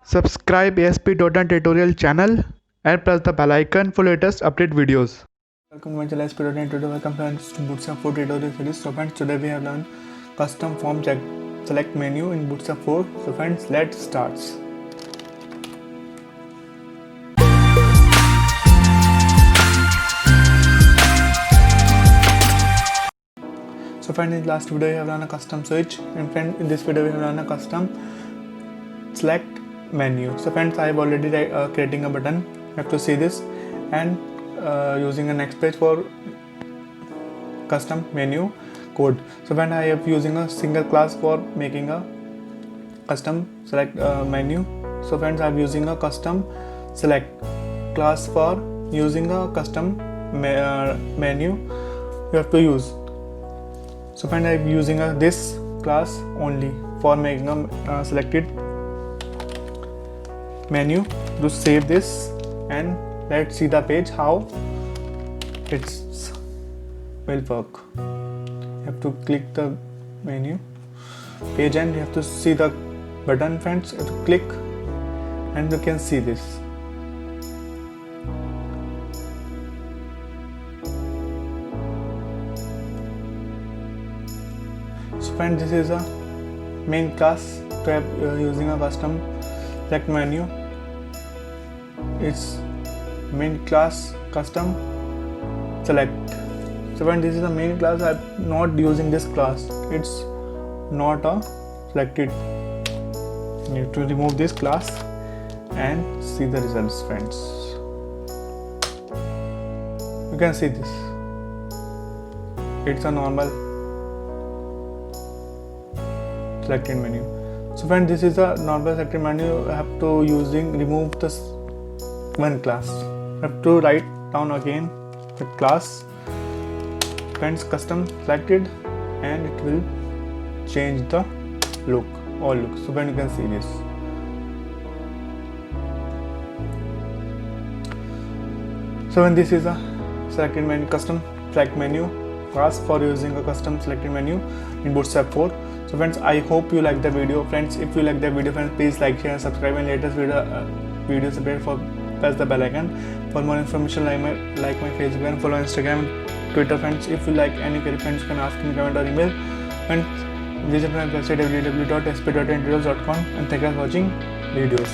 Subscribe asp.net tutorial channel and press the bell icon for latest update videos. Welcome to my channel AspDotNet. Welcome friends to Bootstrap 4 tutorial series. So friends, today we have learned custom form check select menu in Bootstrap 4. So friends, let's start. So friends, in the last video we have learned a custom switch, and friends, in this video we have learned a custom select menu. So friends, I have already creating a button. You have to see this, and using a next page for custom menu code. So when I am using a single class for making a custom select menu. So friends, I am using a custom select class for using a custom menu you have to use. So friends, I am using this class only for making a selected menu. To save this and let's see the page how it's will work. You have to click the menu page and you have to see the button, friends. You have to click and you can see this. So friends, this is a main class to have using a custom select menu. It's main class custom select. So when this is the main class, I'm not using this class. It's not a selected. You need to remove this class and see the results, friends. You can see this. It's a normal selected menu. So friends, this is a normal selected menu. You have to remove this one class. You have to write down again the class, friends, custom selected, and it will change the look, all look. So when you can see this. So when this is a selected menu, custom select menu class for using a custom selected menu in Bootstrap 4. So friends, I hope you like the video. Friends, if you like the video, friends, please like, share and subscribe, and latest videos update for press the bell icon. For more information, like my Facebook and follow Instagram and Twitter, friends. If you like any query, friends, you can ask in comment or email. And visit my website www.aspdotnettutorials.com, and thank you for watching videos.